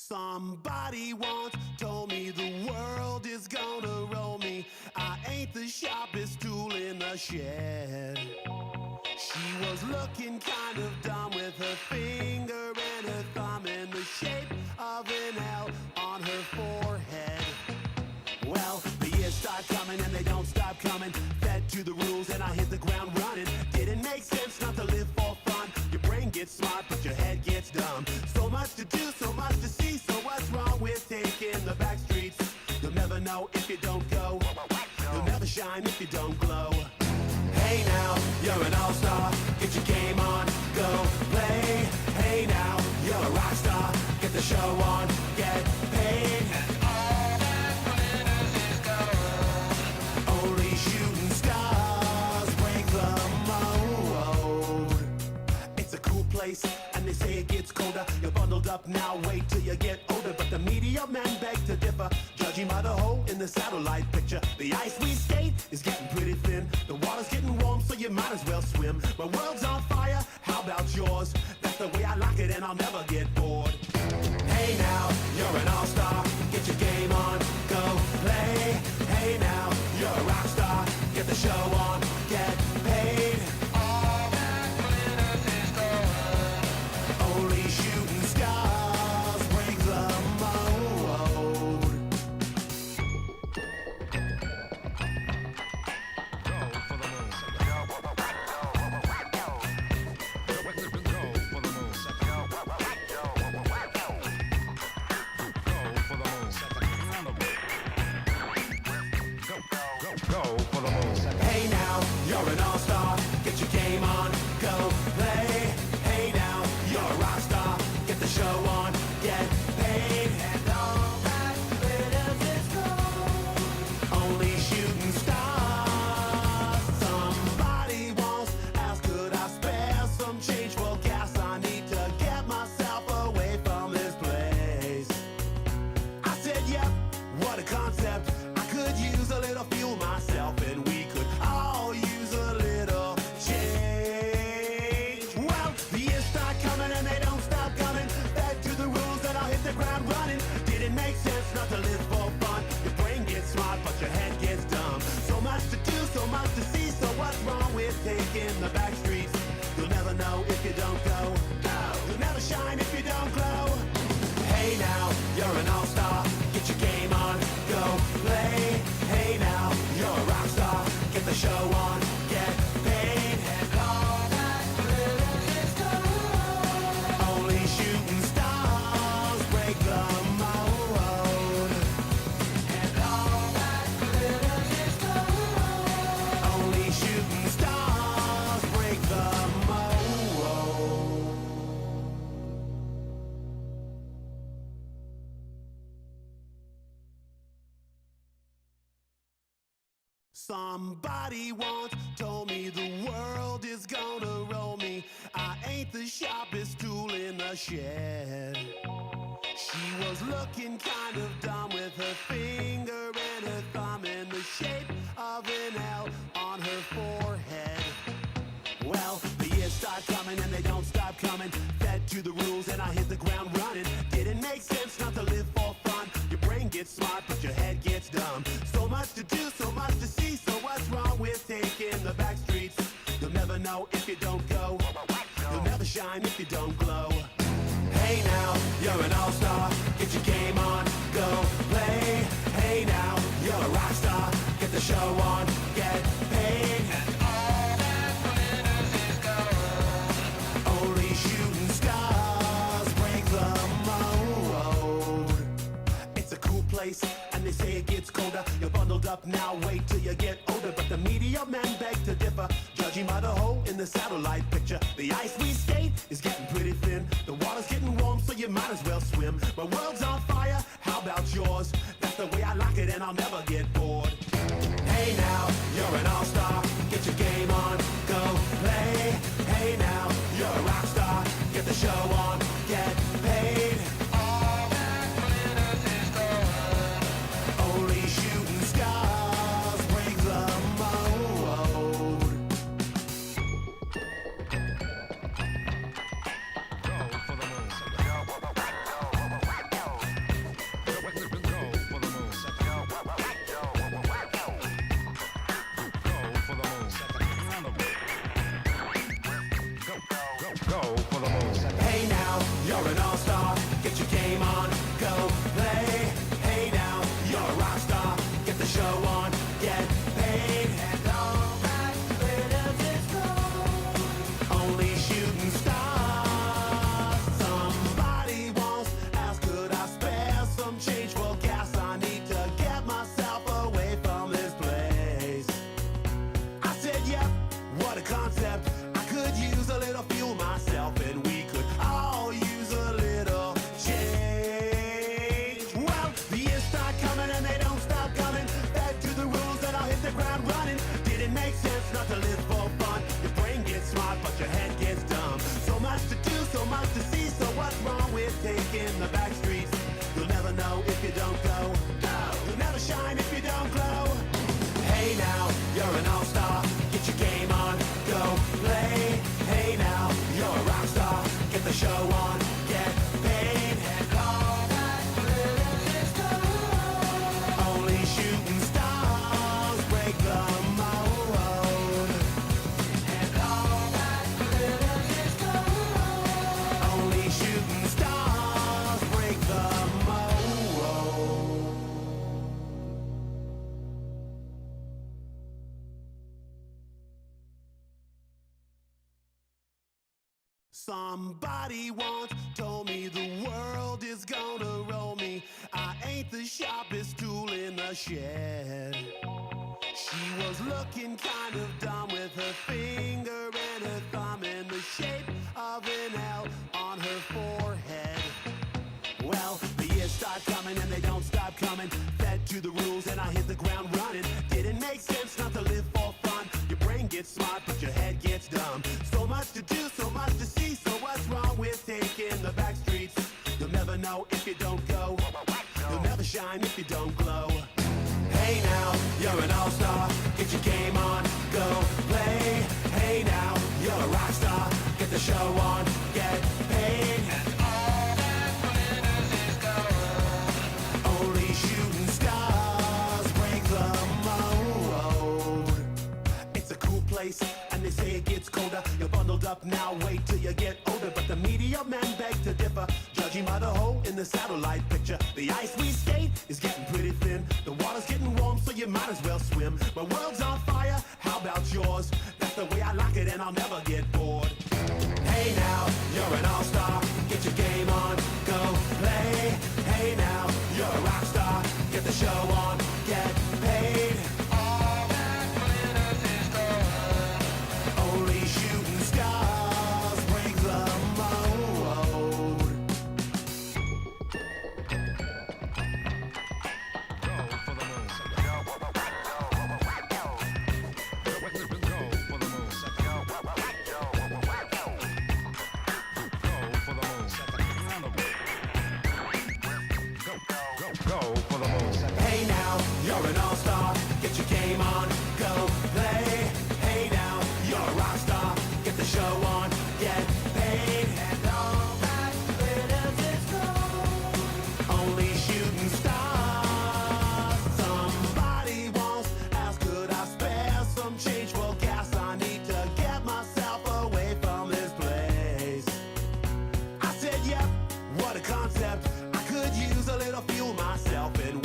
Somebody once told me the world is gonna roll me. I ain't the sharpest tool in the shed. She was looking kind of dumb with her finger and her thumb in the shape of an L on her forehead. Well, the years start coming and they don't stop coming. Fed to the rules and I hit the ground running. Didn't make sense not to live for fun. Your brain gets smart but your head gets dumb. So much to do, so much to see. So what's wrong with taking the back streets? You'll never know if you don't go. You'll never shine if you don't glow. Hey now, you're an all-star. Get your game on, go play. Hey now, you're a rock star. Get the show on, get paid. Only shooting stars break the mold. It's a cool place, and they say it gets colder. You're bundled up now, wait till you get older. But the media men beg to differ, judging by the hole in the satellite picture. The ice we skate is getting pretty thin. The water's getting warm, so you might as well swim. My world's on fire, how about yours? That's the way I like it, and I'll never get bored. Hey now, you're an all-star. Get your game on, go play. Hey now, you're a rock star. Get the show on, get paid. All that glitters is gold. Only shooting stars break the mold. Go for the moon. Hey now, you're an all-star. Get your game on, go play. Hey now, you're a rock star. Get the show on, get paid. And all that glitters is gold. Only shooting stars. Somebody once asked, could I spare some change for gas? I need to get myself away from this place. I said, yep, what a concept. I could use a little fuel myself, and we could all use a little change. Well, the years start coming and they don't stop coming. Back to the rules and I'll hit the ground running. Didn't make sense not to live for fun. Your brain gets smart but your head gets dumb. So much to do, so much to see. So what's wrong with taking the back streets? You'll never know if you don't go. You'll never shine if you don't glow. Hey now, you're an all-star. Get your game on, go play. Hey now, you're a rock star. Get the show on, get paid. And all that glitters is gold. Only shooting stars break the mold. And all that glitters is gold. Only shooting stars break the mold. Somebody once told me the world is gonna roll me. I ain't the sharpest tool in the shed. She was looking kind of dumb with her finger and her thumb in the shape of an L on her forehead. Well, the years start coming and they don't stop coming. Fed to the rules and I hit the ground running. Didn't make sense not to live for fun. Your brain gets smart but your head gets dumb. So much to do, so much to see. So what's wrong with taking the back streets? You'll never know if you don't go. You'll never shine if you don't glow. Hey now, you're an all-star. Get your game on, go play. Hey now, you're a rock star. Get the show on, get paid. And all that glitters is gold. Only shooting stars break the mold. It's a cool place, and they say it gets colder. You're bundled up now, wait till you get older. But the media men beg to differ, judging by the hole in the satellite picture. The ice we skate is getting pretty thin. The water's getting warm, so you might as well swim. My world's on fire, how about yours? That's the way I like it, and I'll never get bored. Hey now, you're an all-star. Get your game on, go play. Hey now, you're a rock star. Get the show on, get paid. All that glitters is gold. Only shooting stars break the mold. Go for the moon. Somebody once told me the world is gonna roll me. I ain't the sharpest tool in the shed. She was looking kind of dumb with her finger and her thumb in the shape of an L on her forehead. Well, the years start coming and they don't stop coming. Fed to the rules and I hit the ground running. Didn't make sense not to live for fun. Your brain gets smart but your head gets dumb. So much to do, so much to see. So what's wrong with taking the back streets? You'll never know if you don't go. You'll never shine if you don't glow. Hey now, you're an all-star. Get your game on, go play. Hey now, you're a rock star. Get the show on, get paid. Only shooting stars break the mold. It's a cool place, and they say it gets colder. You're bundled up now, wait till you get older. But the media men beg to differ, judging by the hole in the satellite picture. The ice we skate is getting pretty thin. The water's getting warm, so you might as well swim. My world's on fire, how about yours? That's the way I like it, and I'll never get bored. Hey now, you're an all-star. Get your game on, go play. Hey now, you're a rock star. Get the show on, get paid. All that glitters is gold. Only shooting stars break the mold. Go for the moon. Go for the moon. Hey now, you're an all-star. Get your game on, go play. Hey now, you're a rock star. Get the show on, get paid. And all that glitters is gold. Only shooting stars. Somebody once asked, could I spare some change for gas? I need to get myself away from this place. I said, yep, what a concept. I could use a little fuel myself, and